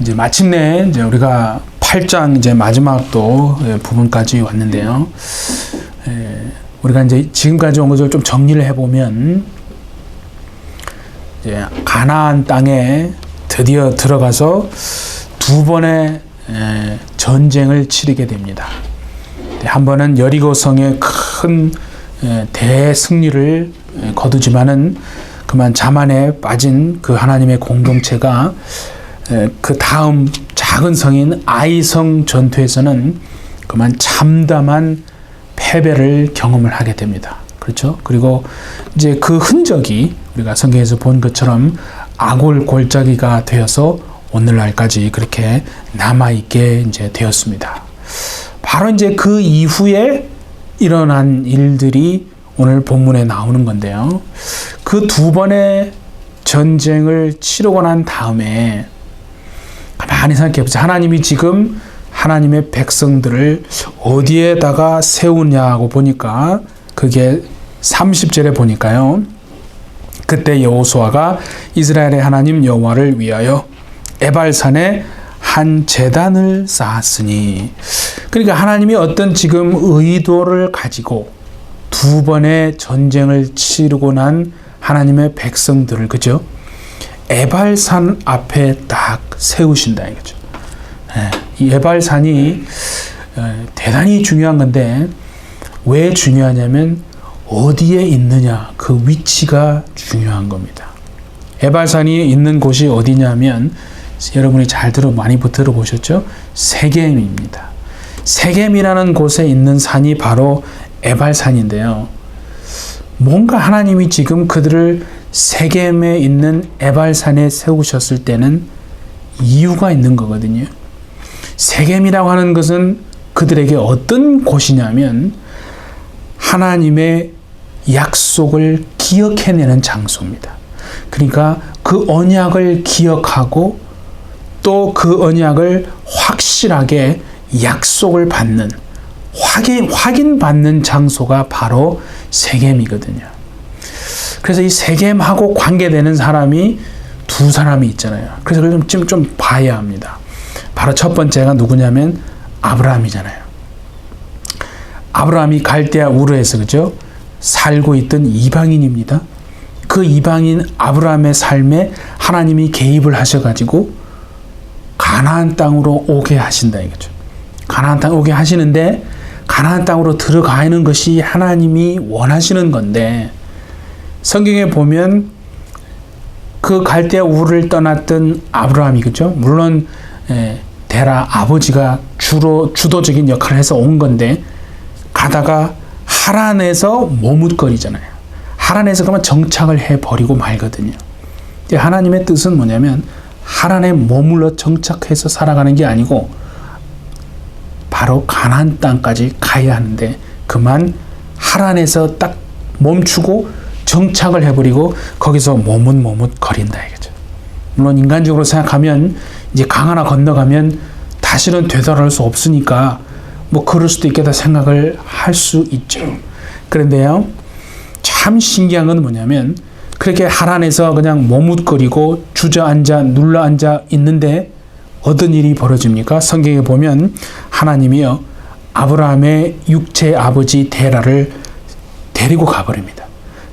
이제 마침내 이제 우리가 8장 이제 마지막 또 부분까지 왔는데요. 우리가 이제 지금까지 온 것을 좀 정리를 해보면, 이제 가나안 땅에 드디어 들어가서 두 번의 전쟁을 치르게 됩니다. 한 번은 여리고성의 큰 대승리를 거두지만은 그만 자만에 빠진 그 하나님의 공동체가 그 다음 작은 성인 아이성 전투에서는 그만 참담한 패배를 경험을 하게 됩니다. 그렇죠? 그리고 이제 그 흔적이 우리가 성경에서 본 것처럼 아골 골짜기가 되어서 오늘날까지 그렇게 남아있게 이제 되었습니다. 바로 이제 그 이후에 일어난 일들이 오늘 본문에 나오는 건데요. 그 두 번의 전쟁을 치르고 난 다음에 가만히 생각해 보세요. 하나님이 지금 하나님의 백성들을 어디에다가 세우냐고 보니까 그게 30절에 보니까요. 그때 여호수아가 이스라엘의 하나님 여호와를 위하여 에발산에 한 제단을 쌓았으니, 그러니까 하나님이 어떤 지금 의도를 가지고 두 번의 전쟁을 치르고 난 하나님의 백성들을, 그죠? 에발산 앞에 딱 세우신다 이거죠. 이 에발산이 대단히 중요한 건데, 왜 중요하냐면 어디에 있느냐, 그 위치가 중요한 겁니다. 에발산이 있는 곳이 어디냐면, 여러분이 많이 들어보셨죠? 세겜입니다. 세겜이라는 곳에 있는 산이 바로 에발산인데요. 뭔가 하나님이 지금 그들을 세겜에 있는 에발산에 세우셨을 때는 이유가 있는 거거든요. 세겜이라고 하는 것은 그들에게 어떤 곳이냐면 하나님의 약속을 기억해내는 장소입니다. 그러니까 그 언약을 기억하고 또 그 언약을 확실하게 약속을 받는, 확인받는 장소가 바로 세겜이거든요. 그래서 이 세겜하고 관계되는 사람이 두 사람이 있잖아요. 그래서 그걸 좀 봐야 합니다. 바로 첫 번째가 누구냐면 아브라함이잖아요. 아브라함이 갈대아 우르에서, 그죠? 살고 있던 이방인입니다. 그 이방인 아브라함의 삶에 하나님이 개입을 하셔가지고 가나안 땅으로 오게 하신다 이거죠. 가나안 땅 오게 하시는데, 가나안 땅으로 들어가는 것이 하나님이 원하시는 건데, 성경에 보면 그 갈대아 우르를 떠났던 아브라함이, 그죠? 물론 데라 아버지가 주도적인 역할을 해서 온 건데, 가다가 하란에서 머뭇거리잖아요. 하란에서 그러면 정착을 해버리고 말거든요. 하나님의 뜻은 뭐냐면 하란에 머물러 정착해서 살아가는 게 아니고 바로 가나안 땅까지 가야 하는데, 그만 하란에서 딱 멈추고 정착을 해버리고 거기서 머뭇거린다 이거죠. 물론 인간적으로 생각하면 이제 강 하나 건너가면 다시는 되돌아올 수 없으니까 뭐 그럴 수도 있겠다 생각을 할 수 있죠. 그런데요, 참 신기한 건 뭐냐면 그렇게 하란에서 그냥 머뭇거리고 주저앉아 눌러앉아 있는데 어떤 일이 벌어집니까? 성경에 보면 하나님이요, 아브라함의 육체 아버지 데라를 데리고 가버립니다.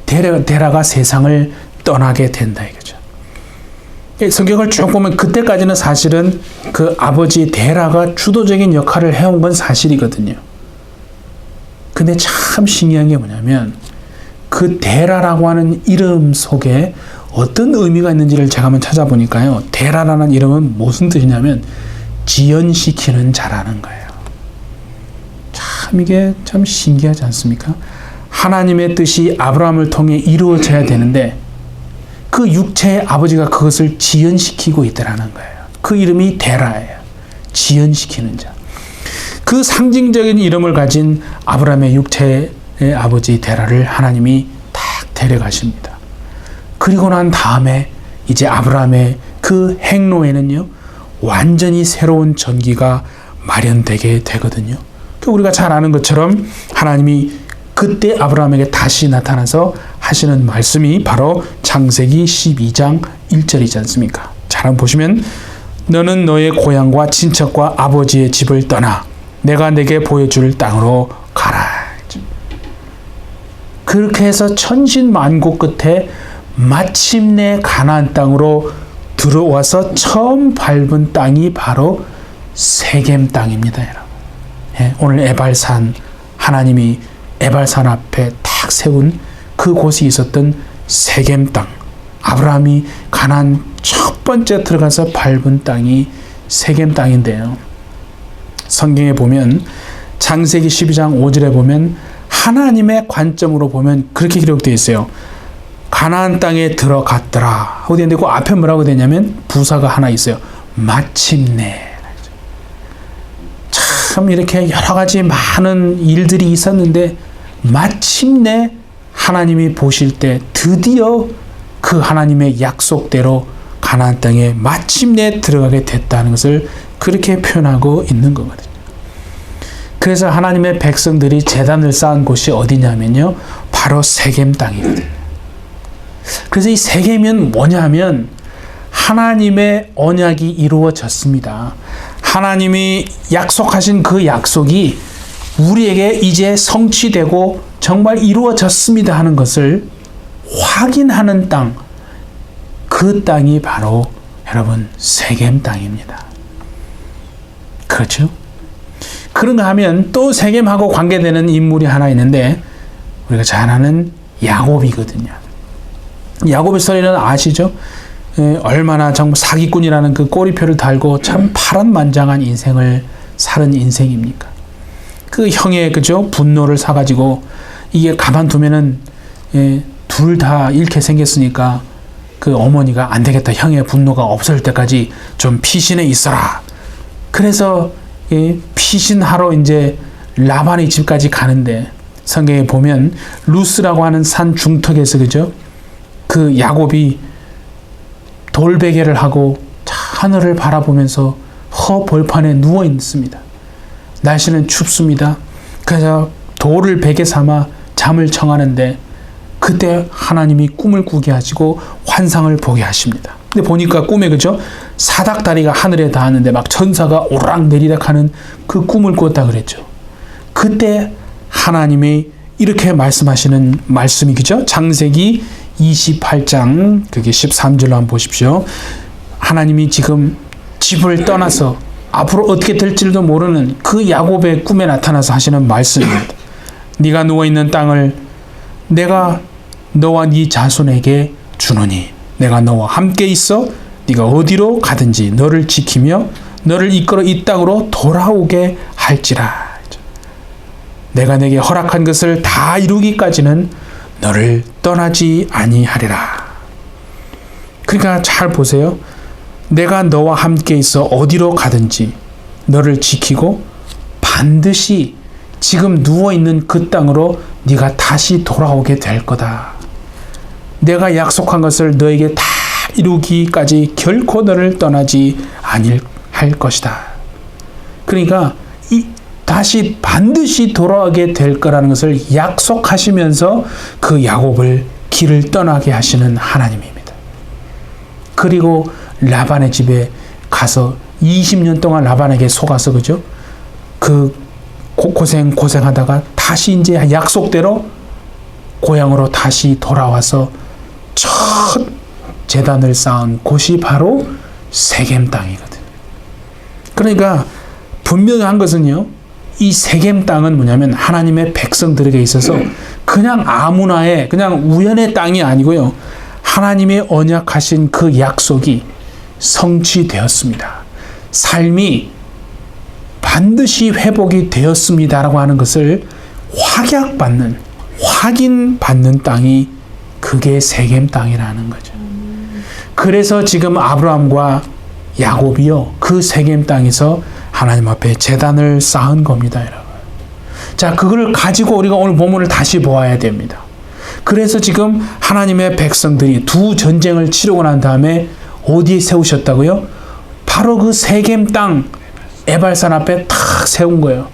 데라가 세상을 떠나게 된다 이거죠. 성경을 쭉 보면 그때까지는 사실은 그 아버지 데라가 주도적인 역할을 해온 건 사실이거든요. 근데 참 신기한 게 뭐냐면 그 데라라고 하는 이름 속에 어떤 의미가 있는지를 제가 한번 찾아보니까요, 데라라는 이름은 무슨 뜻이냐면 지연시키는 자라는 거예요. 참 이게 참 신기하지 않습니까? 하나님의 뜻이 아브라함을 통해 이루어져야 되는데 그 육체의 아버지가 그것을 지연시키고 있다라는 거예요. 그 이름이 데라예요. 지연시키는 자. 그 상징적인 이름을 가진 아브라함의 육체의 아버지 데라를 하나님이 딱 데려가십니다. 그리고 난 다음에 이제 아브라함의 그 행로에는요, 완전히 새로운 전기가 마련되게 되거든요. 우리가 잘 아는 것처럼 하나님이 그때 아브라함에게 다시 나타나서 하시는 말씀이 바로 창세기 12장 1절이지 않습니까? 잘 한번 보시면 너는 너의 고향과 친척과 아버지의 집을 떠나 내가 내게 보여줄 땅으로 가라. 그렇게 해서 천신만고 끝에 마침내 가나안 땅으로 들어와서 처음 밟은 땅이 바로 세겜 땅입니다, 여러분. 예, 오늘 에발산, 하나님이 에발산 앞에 탁 세운 그곳이 있었던 세겜 땅, 아브라함이 가나안 첫 번째 들어가서 밟은 땅이 세겜 땅인데요. 성경에 보면 창세기 12장 5절에 보면 하나님의 관점으로 보면 그렇게 기록되어 있어요. 가나안 땅에 들어갔더라. 어디인데 그 앞에 뭐라고 되냐면 부사가 하나 있어요. 마침내. 참 이렇게 여러 가지 많은 일들이 있었는데 마침내 하나님이 보실 때 드디어 그 하나님의 약속대로 가나안 땅에 마침내 들어가게 됐다는 것을 그렇게 표현하고 있는 거거든요. 그래서 하나님의 백성들이 제단을 쌓은 곳이 어디냐면요, 바로 세겜 땅이거든요. 그래서 이 세겜은 뭐냐면 하나님의 언약이 이루어졌습니다. 하나님이 약속하신 그 약속이 우리에게 이제 성취되고 정말 이루어졌습니다 하는 것을 확인하는 땅, 그 땅이 바로 여러분 세겜 땅입니다. 그렇죠? 그런가 하면 또 세겜하고 관계되는 인물이 하나 있는데 우리가 잘 아는 야곱이거든요. 야곱의 스토리는 아시죠? 얼마나 정말 사기꾼이라는 그 꼬리표를 달고 참 파란만장한 인생을 사는 인생입니까? 그 형의 그죠 분노를 사가지고 이게 가만두면은 둘 다 잃게 생겼으니까 그 어머니가 안 되겠다, 형의 분노가 없을 때까지 좀 피신해 있어라. 그래서 피신하러 이제 라반의 집까지 가는데 성경에 보면 루스라고 하는 산 중턱에서 그죠 그 야곱이 돌베개를 하고 하늘을 바라보면서 허벌판에 누워 있습니다. 날씨는 춥습니다. 그래서 돌을 베개 삼아 잠을 청하는데 그때 하나님이 꿈을 꾸게 하시고 환상을 보게 하십니다. 근데 보니까 꿈에 그죠 사닥다리가 하늘에 닿았는데 막 천사가 오르락 내리락 하는 그 꿈을 꿨다 그랬죠. 그때 하나님이 이렇게 말씀하시는 말씀이 그죠 창세기 28장 그게 13절로 한번 보십시오. 하나님이 지금 집을 떠나서 앞으로 어떻게 될지도 모르는 그 야곱의 꿈에 나타나서 하시는 말씀입니다. 네가 누워있는 땅을 내가 너와 네 자손에게 주노니 내가 너와 함께 있어 네가 어디로 가든지 너를 지키며 너를 이끌어 이 땅으로 돌아오게 할지라. 내가 내게 허락한 것을 다 이루기까지는 너를 떠나지 아니하리라. 그러니까 잘 보세요. 내가 너와 함께 있어 어디로 가든지 너를 지키고 반드시 지금 누워있는 그 땅으로 네가 다시 돌아오게 될 거다. 내가 약속한 것을 너에게 다 이루기까지 결코 너를 떠나지 아니할 것이다. 그러니까 다시 반드시 돌아오게 될 거라는 것을 약속하시면서 그 야곱을 길을 떠나게 하시는 하나님입니다. 그리고 라반의 집에 가서 20년 동안 라반에게 속아서 그죠? 그 고생하다가 다시 이제 약속대로 고향으로 다시 돌아와서 첫 제단을 쌓은 곳이 바로 세겜 땅이거든요. 그러니까 분명한 것은요, 이 세겜 땅은 뭐냐면 하나님의 백성들에게 있어서 그냥 아무나의 그냥 우연의 땅이 아니고요, 하나님의 언약하신 그 약속이 성취되었습니다. 삶이 반드시 회복이 되었습니다라고 하는 것을 확인받는 땅이 그게 세겜 땅이라는 거죠. 그래서 지금 아브라함과 야곱이요 그 세겜 땅에서 하나님 앞에 제단을 쌓은 겁니다, 여러분. 자, 그걸 가지고 우리가 오늘 본문을 다시 보아야 됩니다. 그래서 지금 하나님의 백성들이 두 전쟁을 치르고 난 다음에 어디에 세우셨다고요? 바로 그 세겜 땅 에발산 앞에 탁 세운 거예요.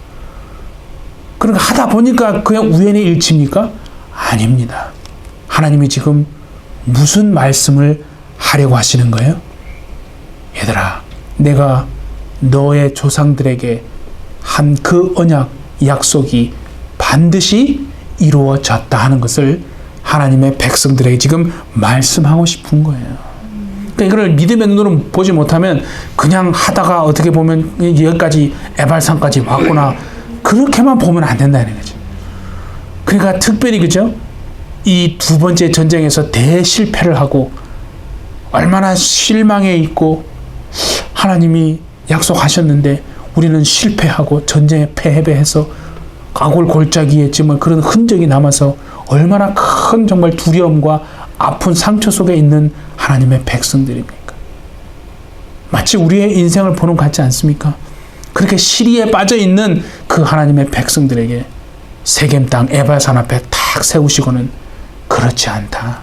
그러니까 하다 보니까 그냥 우연의 일치입니까? 아닙니다. 하나님이 지금 무슨 말씀을 하려고 하시는 거예요? 얘들아, 내가 너의 조상들에게 한 그 언약, 약속이 반드시 이루어졌다 하는 것을 하나님의 백성들에게 지금 말씀하고 싶은 거예요. 그러니까 이걸 믿음의 눈으로 보지 못하면 그냥 하다가 어떻게 보면 여기까지 에발산까지 왔구나, 그렇게만 보면 안 된다는 거죠. 그러니까 특별히 그죠? 이 두 번째 전쟁에서 대실패를 하고 얼마나 실망해 있고, 하나님이 약속하셨는데 우리는 실패하고 전쟁에 패배해서 가골골짜기에 정말 그런 흔적이 남아서 얼마나 큰 정말 두려움과 아픈 상처 속에 있는 하나님의 백성들입니까? 마치 우리의 인생을 보는 것 같지 않습니까? 그렇게 시리에 빠져 있는 그 하나님의 백성들에게 세겜 땅 에발산 앞에 탁 세우시고는, 그렇지 않다,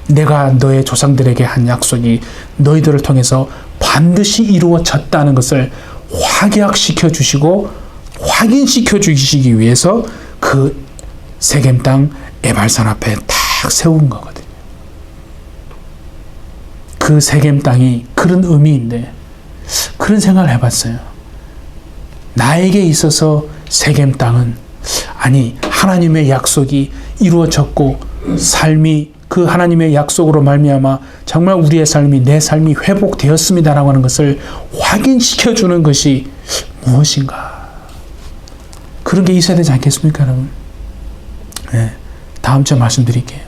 내가 너의 조상들에게 한 약속이 너희들을 통해서 반드시 이루어졌다는 것을 확약시켜 주시고 확인시켜 주시기 위해서 그 세겜 땅 에발산 앞에 탁 세운 거거든요. 그 세겜 땅이 그런 의미인데, 그런 생각을 해봤어요. 나에게 있어서 세겜 땅은, 아니 하나님의 약속이 이루어졌고 삶이 그 하나님의 약속으로 말미암아 정말 우리의 삶이, 내 삶이 회복되었습니다라고 하는 것을 확인시켜 주는 것이 무엇인가? 그런 게 있어야 되지 않겠습니까, 여러분? 네, 다음 주에 말씀드릴게요.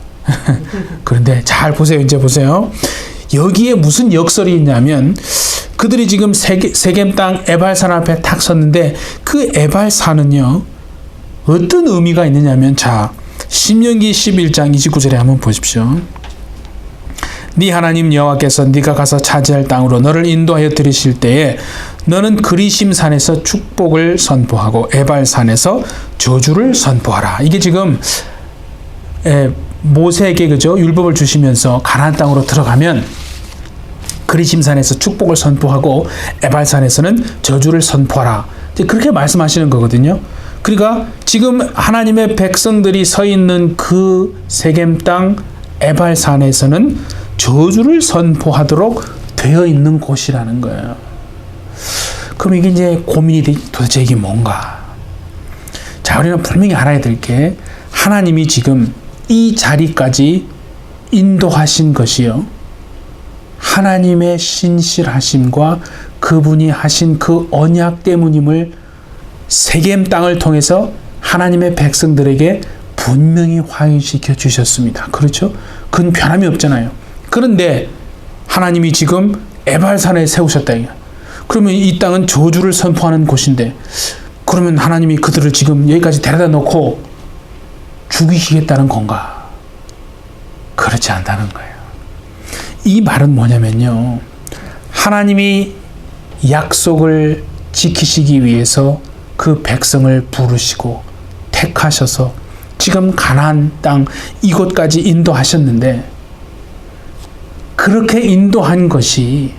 그런데 잘 보세요. 이제 보세요. 여기에 무슨 역설이 있냐면, 그들이 지금 세겜 땅 에발산 앞에 탁 섰는데, 그 에발산은요 어떤 의미가 있느냐면, 자, 신명기 11장 29절에 한번 보십시오. 네 하나님 여호와께서 네가 가서 차지할 땅으로 너를 인도하여 들이실 때에 너는 그리심 산에서 축복을 선포하고 에발산에서 저주를 선포하라. 이게 지금 모세에게 그죠, 율법을 주시면서 가나안 땅으로 들어가면 그리심 산에서 축복을 선포하고 에발산에서는 저주를 선포하라, 그렇게 말씀하시는 거거든요. 그러니까 지금 하나님의 백성들이 서 있는 그 세겜 땅 에발산에서는 저주를 선포하도록 되어 있는 곳이라는 거예요. 그럼 이게 이제 고민이 도대체 이게 뭔가? 자, 우리는 분명히 알아야 될 게, 하나님이 지금 이 자리까지 인도하신 것이요, 하나님의 신실하심과 그분이 하신 그 언약 때문임을 세겜 땅을 통해서 하나님의 백성들에게 분명히 확인시켜 주셨습니다. 그렇죠? 그건 변함이 없잖아요. 그런데 하나님이 지금 에발산에 세우셨다. 그러면 이 땅은 저주를 선포하는 곳인데, 그러면 하나님이 그들을 지금 여기까지 데려다 놓고 죽이시겠다는 건가? 그렇지 않다는 거예요. 이 말은 뭐냐면요, 하나님이 약속을 지키시기 위해서 그 백성을 부르시고 택하셔서 지금 가나안 땅 이곳까지 인도하셨는데, 그렇게 인도한 것이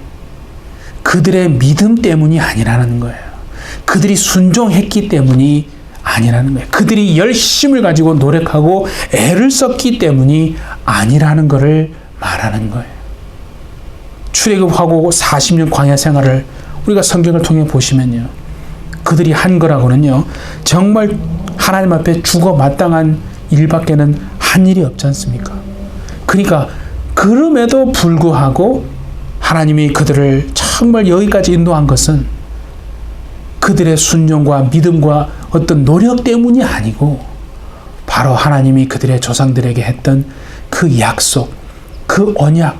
그들의 믿음 때문이 아니라는 거예요. 그들이 순종했기 때문이 아니라는 거예요. 그들이 열심을 가지고 노력하고 애를 썼기 때문이 아니라는 것을 말하는 거예요. 출애굽하고 40년 광야 생활을 우리가 성경을 통해 보시면요, 그들이 한 거라고는요, 정말 하나님 앞에 죽어 마땅한 일밖에는 한 일이 없지 않습니까? 그러니까 그럼에도 불구하고 하나님이 그들을 정말 여기까지 인도한 것은 그들의 순종과 믿음과 어떤 노력 때문이 아니고, 바로 하나님이 그들의 조상들에게 했던 그 약속, 그 언약,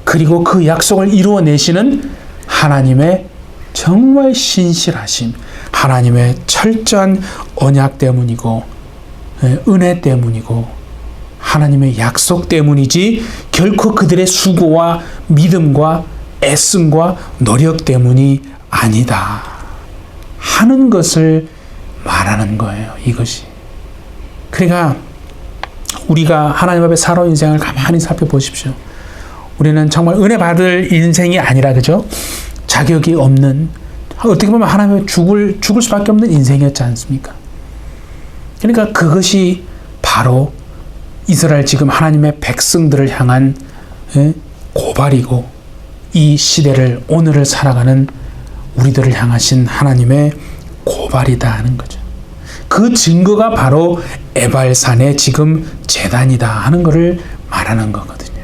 그리고 그 약속을 이루어내시는 하나님의 정말 신실하심, 하나님의 철저한 언약 때문이고 은혜 때문이고 하나님의 약속 때문이지, 결코 그들의 수고와 믿음과 애씀과 노력 때문이 아니다 하는 것을 말하는 거예요. 이것이. 그러니까 우리가 하나님 앞에 살아온 인생을 가만히 살펴보십시오. 우리는 정말 은혜 받을 인생이 아니라, 그죠? 자격이 없는, 어떻게 보면 하나님의 죽을 수밖에 없는 인생이었지 않습니까? 그러니까 그것이 바로 이스라엘 지금 하나님의 백성들을 향한 고발이고, 이 시대를, 오늘을 살아가는 우리들을 향하신 하나님의 고발이다 하는 거죠. 그 증거가 바로 에발산의 지금 제단이다 하는 것을 말하는 거거든요.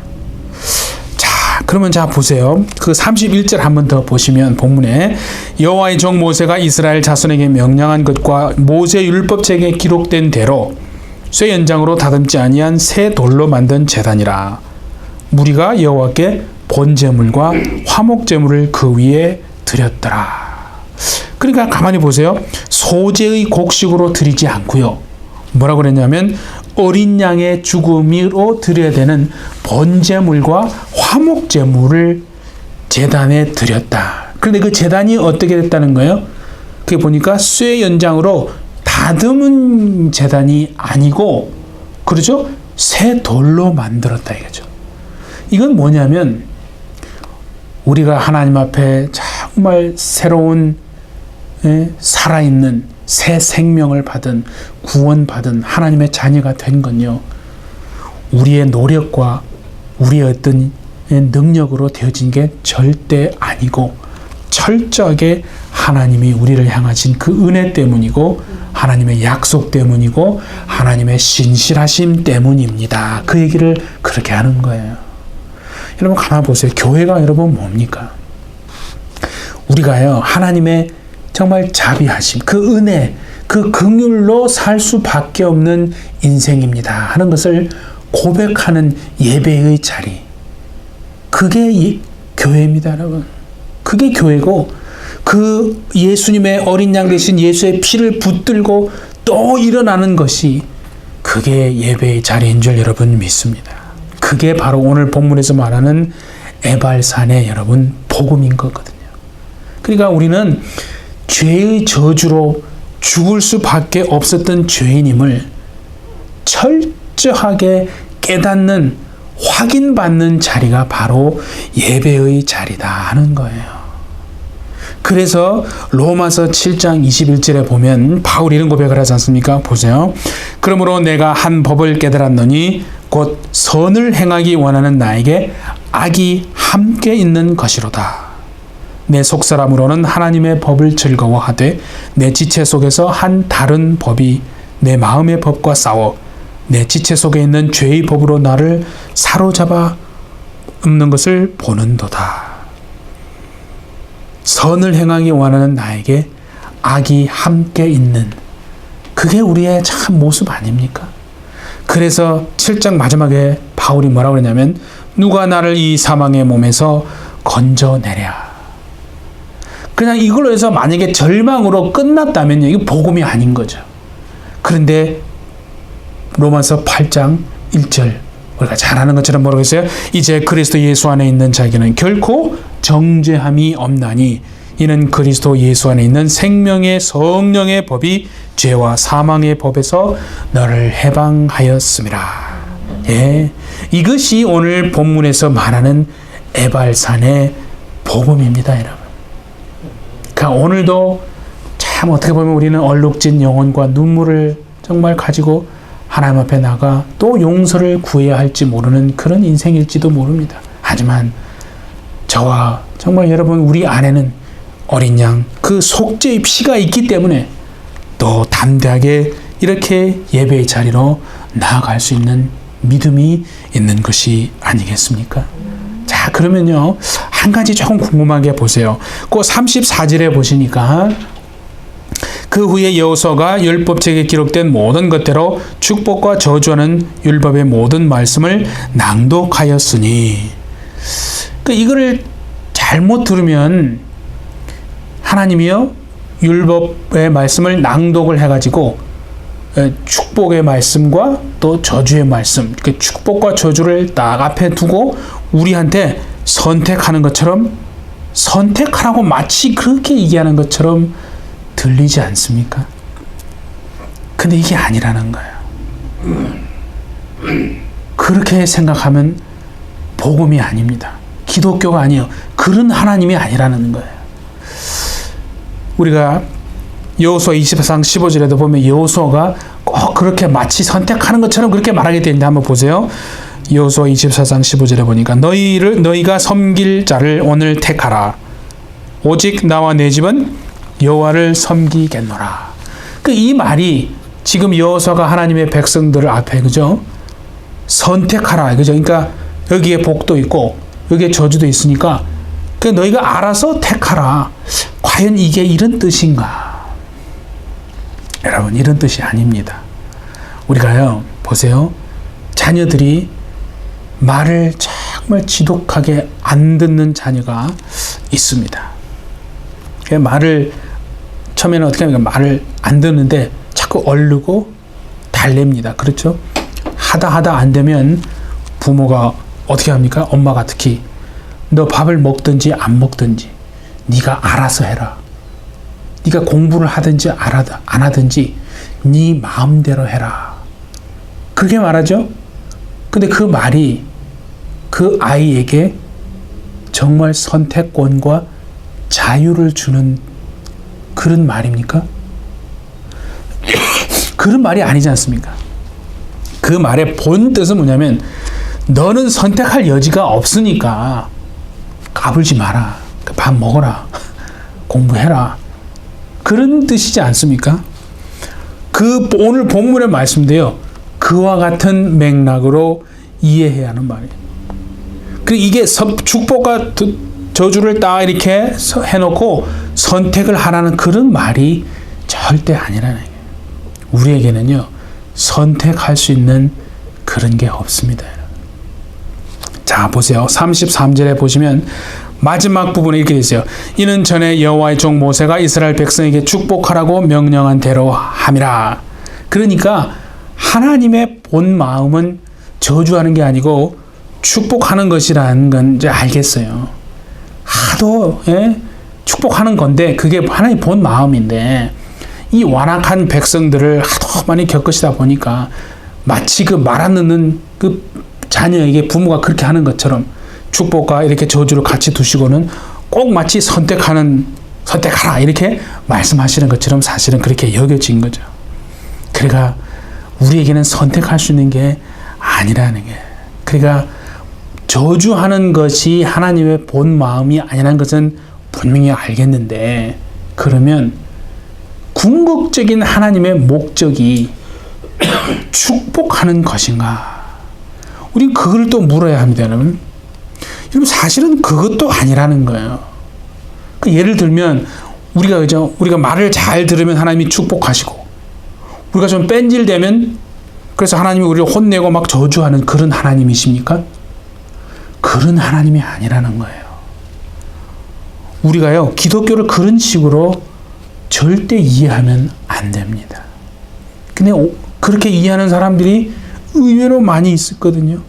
자, 그러면 자 보세요. 그 31절 한번 더 보시면 본문에 여호와의 종 모세가 이스라엘 자손에게 명령한 것과 모세 율법책에 기록된 대로 쇠 연장으로 다듬지 아니한 새 돌로 만든 제단이라. 무리가 여호와께 번제물과 화목제물을 그 위에 드렸더라. 그러니까 가만히 보세요. 소재의 곡식으로 드리지 않고요. 뭐라고 그랬냐면 어린 양의 죽음으로 드려야 되는 번제물과 화목제물을 제단에 드렸다. 그런데 그 제단이 어떻게 됐다는 거예요? 그게 보니까 쇠 연장으로 다듬은 제단이 아니고, 그렇죠? 새 돌로 만들었다 이거죠. 이건 뭐냐면 우리가 하나님 앞에 정말 새로운 살아있는 새 생명을 받은, 구원받은 하나님의 자녀가 된 건요, 우리의 노력과 우리의 어떤 능력으로 되어진 게 절대 아니고 철저하게 하나님이 우리를 향하신 그 은혜 때문이고 하나님의 약속 때문이고 하나님의 신실하심 때문입니다. 그 얘기를 그렇게 하는 거예요. 여러분 가만히 보세요. 교회가 여러분 뭡니까? 우리가요, 하나님의 정말 자비하심, 그 은혜, 그 긍휼로 살 수밖에 없는 인생입니다 하는 것을 고백하는 예배의 자리, 그게 교회입니다 여러분. 그게 교회고, 그 예수님의 어린 양 되신 예수의 피를 붙들고 또 일어나는 것이 그게 예배의 자리인 줄 여러분 믿습니다. 그게 바로 오늘 본문에서 말하는 에발산의 여러분 복음인 거거든요. 그러니까 우리는 죄의 저주로 죽을 수밖에 없었던 죄인임을 철저하게 깨닫는, 확인받는 자리가 바로 예배의 자리다 하는 거예요. 그래서 로마서 7장 21절에 보면 바울이 이런 고백을 하지 않습니까? 보세요. 그러므로 내가 한 법을 깨달았노니 곧 선을 행하기 원하는 나에게 악이 함께 있는 것이로다. 내 속사람으로는 하나님의 법을 즐거워하되 내 지체 속에서 한 다른 법이 내 마음의 법과 싸워 내 지체 속에 있는 죄의 법으로 나를 사로잡아 읊는 것을 보는도다. 선을 행하기 원하는 나에게 악이 함께 있는, 그게 우리의 참 모습 아닙니까? 그래서 7장 마지막에 바울이 뭐라고 그러냐면 누가 나를 이 사망의 몸에서 건져내랴. 그냥 이걸로 해서 만약에 절망으로 끝났다면요, 이게 복음이 아닌 거죠. 그런데 로마서 8장 1절 우리가 잘 아는 것처럼 뭐라고 했어요? 이제 그리스도 예수 안에 있는 자에게는 결코 정죄함이 없나니 이는 그리스도 예수 안에 있는 생명의 성령의 법이 죄와 사망의 법에서 너를 해방하였음이라. 예, 이것이 오늘 본문에서 말하는 에발산의 복음입니다 여러분. 그러니까 오늘도 참 어떻게 보면 우리는 얼룩진 영혼과 눈물을 정말 가지고 하나님 앞에 나가 또 용서를 구해야 할지 모르는 그런 인생일지도 모릅니다. 하지만 저와 정말 여러분 우리 안에는 어린 양, 그 속죄의 피가 있기 때문에 또 담대하게 이렇게 예배의 자리로 나아갈 수 있는 믿음이 있는 것이 아니겠습니까? 자, 그러면요, 한 가지 조금 궁금한 게 보세요. 그 34절에 보시니까 그 후에 여호수아가 율법책에 기록된 모든 것대로 축복과 저주하는 율법의 모든 말씀을 낭독하였으니, 이거를 잘못 들으면 하나님이요 율법의 말씀을 낭독을 해가지고 축복의 말씀과 또 저주의 말씀, 축복과 저주를 딱 앞에 두고 우리한테 선택하는 것처럼, 선택하라고 마치 그렇게 얘기하는 것처럼 들리지 않습니까? 근데 이게 아니라는 거예요. 그렇게 생각하면 복음이 아닙니다. 기독교가 아니에요. 그런 하나님이 아니라는 거예요. 우리가 여호수아 24장 15절에도 보면 여호수아가 꼭 그렇게 마치 선택하는 것처럼 그렇게 말하게 되는데 한번 보세요. 여호수아 24장 15절에 보니까 너희가 섬길 자를 오늘 택하라. 오직 나와 내 집은 여호와를 섬기겠노라. 이 말이 지금 여호수아가 하나님의 백성들을 앞에, 그죠? 선택하라, 그죠? 그러니까 여기에 복도 있고 여기에 저주도 있으니까 너희가 알아서 택하라. 과연 이게 이런 뜻인가? 여러분, 이런 뜻이 아닙니다. 우리가요, 보세요. 자녀들이 말을 정말 지독하게 안 듣는 자녀가 있습니다. 말을 처음에는 어떻게 하면 말을 안 듣는데 자꾸 얼르고 달랩니다. 그렇죠? 하다 안 되면 부모가 어떻게 합니까? 엄마가 특히 너 밥을 먹든지 안 먹든지 네가 알아서 해라. 네가 공부를 하든지 안 하든지 네 마음대로 해라. 그렇게 말하죠? 근데 그 말이 그 아이에게 정말 선택권과 자유를 주는 그런 말입니까? 그런 말이 아니지 않습니까? 그 말의 본 뜻은 뭐냐면 너는 선택할 여지가 없으니까 까불지 마라. 밥 먹어라. 공부해라. 그런 뜻이지 않습니까? 오늘 본문의 말씀인데요. 그와 같은 맥락으로 이해해야 하는 말이에요. 이게 축복과 저주를 딱 이렇게 해놓고 선택을 하라는 그런 말이 절대 아니라는 거예요. 우리에게는요, 선택할 수 있는 그런 게 없습니다. 자, 보세요. 33절에 보시면 마지막 부분에 이렇게 되어 있어요. 이는 전에 여호와의 종 모세가 이스라엘 백성에게 축복하라고 명령한 대로 함이라. 그러니까 하나님의 본 마음은 저주하는 게 아니고 축복하는 것이라는 건 이제 알겠어요. 하도 축복하는 건데 그게 하나님 본 마음인데 이 완악한 백성들을 하도 많이 겪으시다 보니까 마치 말 안 듣는 자녀에게 부모가 그렇게 하는 것처럼 축복과 이렇게 저주를 같이 두시고는 꼭 마치 선택하라 이렇게 말씀하시는 것처럼 사실은 그렇게 여겨진 거죠. 그러니까 우리에게는 선택할 수 있는 게 아니라는 게, 그러니까 저주하는 것이 하나님의 본 마음이 아니라는 것은 분명히 알겠는데, 그러면 궁극적인 하나님의 목적이 축복하는 것인가? 우린 그걸 또 물어야 합니다. 여러분, 사실은 그것도 아니라는 거예요. 예를 들면 우리가 말을 잘 들으면 하나님이 축복하시고, 우리가 좀 뺀질되면 그래서 하나님이 우리를 혼내고 막 저주하는 그런 하나님이십니까? 그런 하나님이 아니라는 거예요. 우리가요, 기독교를 그런 식으로 절대 이해하면 안 됩니다. 근데 그렇게 이해하는 사람들이 의외로 많이 있었거든요.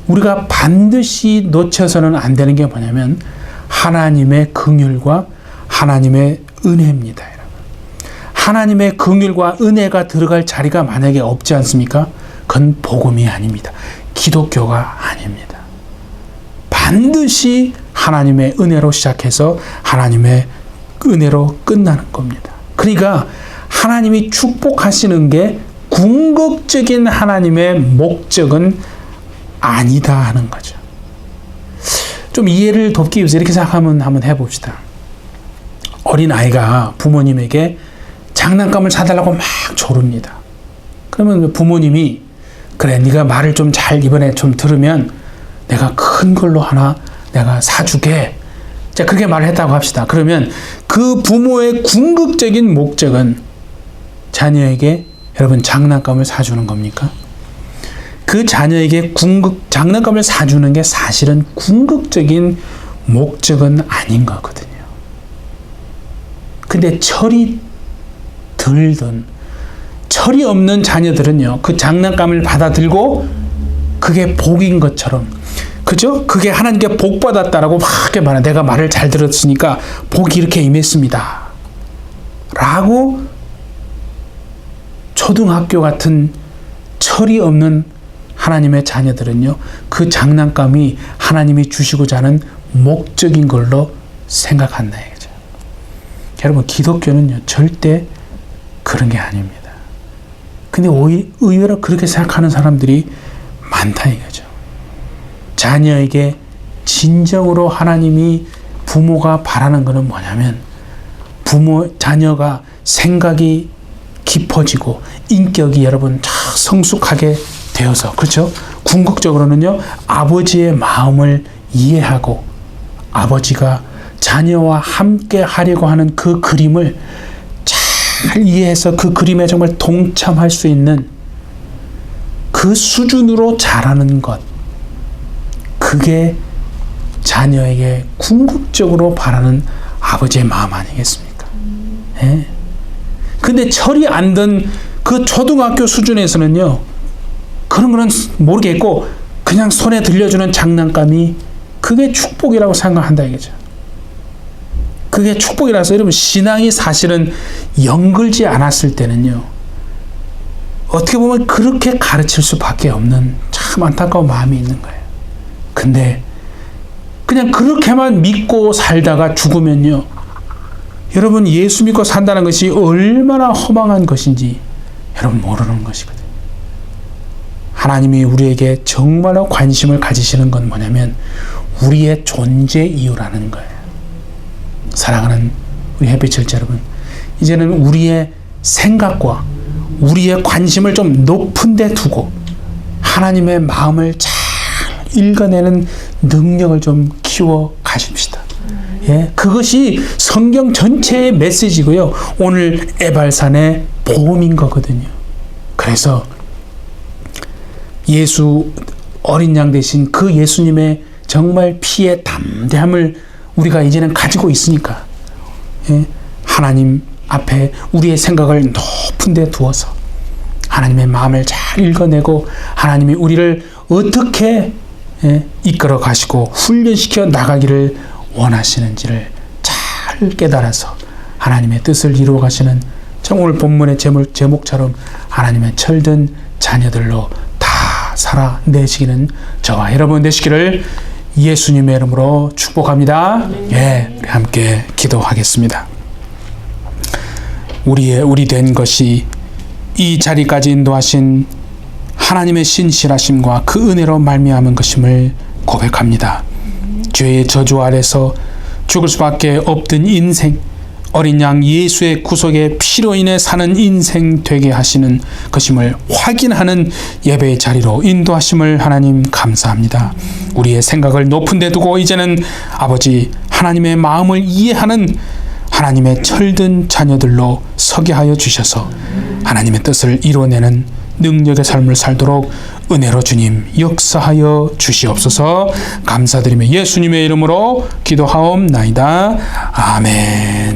우리가 반드시 놓쳐서는 안 되는 게 뭐냐면 하나님의 긍휼과 하나님의 은혜입니다. 여러분. 하나님의 긍휼과 은혜가 들어갈 자리가 만약에 없지 않습니까? 그건 복음이 아닙니다. 기독교가 아닙니다. 반드시 하나님의 은혜로 시작해서 하나님의 은혜로 끝나는 겁니다. 그러니까 하나님이 축복하시는 게 궁극적인 하나님의 목적은 아니다 하는 거죠. 좀 이해를 돕기 위해서 이렇게 생각하면 한번 해봅시다. 어린아이가 부모님에게 장난감을 사달라고 막 조릅니다. 그러면 부모님이 그래, 네가 말을 좀 잘 이번에 좀 들으면 내가 큰 걸로 하나 내가 사주게. 자, 그렇게 말을 했다고 합시다. 그러면 그 부모의 궁극적인 목적은 자녀에게 여러분 장난감을 사주는 겁니까? 그 자녀에게 장난감을 사주는 게 사실은 궁극적인 목적은 아닌 거거든요. 근데 철이 들던 철이 없는 자녀들은요, 그 장난감을 받아들고 그게 복인 것처럼, 그죠? 그게 하나님께 복 받았다라고 막 말해. 내가 말을 잘 들었으니까 복이 이렇게 임했습니다. 라고 초등학교 같은 철이 없는 하나님의 자녀들은요, 그 장난감이 하나님이 주시고자 하는 목적인 걸로 생각한다 이거죠. 여러분, 기독교는요, 절대 그런 게 아닙니다. 근데 의외로 그렇게 생각하는 사람들이 많다 이거죠. 자녀에게 진정으로 하나님이 부모가 바라는 것은 뭐냐면 자녀가 생각이 깊어지고 인격이 여러분 성숙하게 되어서, 그렇죠? 궁극적으로는요, 아버지의 마음을 이해하고 아버지가 자녀와 함께 하려고 하는 그 그림을 잘 이해해서 그 그림에 정말 동참할 수 있는 그 수준으로 자라는 것, 그게 자녀에게 궁극적으로 바라는 아버지의 마음 아니겠습니까? 예? 근데 철이 안 든 그 초등학교 수준에서는요, 그런 거는 모르겠고 그냥 손에 들려주는 장난감이 그게 축복이라고 생각한다 이거죠. 그게 축복이라서 여러분, 신앙이 사실은 연글지 않았을 때는요, 어떻게 보면 그렇게 가르칠 수밖에 없는 참 안타까운 마음이 있는 거예요. 근데 그냥 그렇게만 믿고 살다가 죽으면요, 여러분, 예수 믿고 산다는 것이 얼마나 허망한 것인지 여러분 모르는 것이거든요. 하나님이 우리에게 정말로 관심을 가지시는 건 뭐냐면 우리의 존재 이유라는 거예요. 사랑하는 우리 햇빛철자 여러분, 이제는 우리의 생각과 우리의 관심을 좀 높은 데 두고 하나님의 마음을 잘 읽어내는 능력을 좀 키워 가십시다. 예, 그것이 성경 전체의 메시지고요, 오늘 에발산의 복음인 거거든요. 그래서 예수 어린 양 대신 그 예수님의 정말 피의 담대함을 우리가 이제는 가지고 있으니까, 예, 하나님 앞에 우리의 생각을 높은 데 두어서 하나님의 마음을 잘 읽어내고 하나님이 우리를 어떻게, 예, 이끌어 가시고 훈련시켜 나가기를 원하시는지를 잘 깨달아서 하나님의 뜻을 이루어 가시는, 오늘 본문의 제목처럼 하나님의 철든 자녀들로 다 살아내시기는 저와 여러분 되시기를 예수님의 이름으로 축복합니다. 예, 우리 함께 기도하겠습니다. 우리 된 것이 이 자리까지 인도하신 하나님의 신실하심과 그 은혜로 말미암은 것임을 고백합니다. 죄의 저주 아래서 죽을 수밖에 없던 인생, 어린 양 예수의 구속의 피로 인해 사는 인생 되게 하시는 것임을 확인하는 예배의 자리로 인도하심을 하나님 감사합니다. 우리의 생각을 높은 데 두고 이제는 아버지 하나님의 마음을 이해하는 하나님의 철든 자녀들로 서게 하여 주셔서 하나님의 뜻을 이루어내는 능력의 삶을 살도록 은혜로 주님 역사하여 주시옵소서. 감사드리며 예수님의 이름으로 기도하옵나이다. 아멘.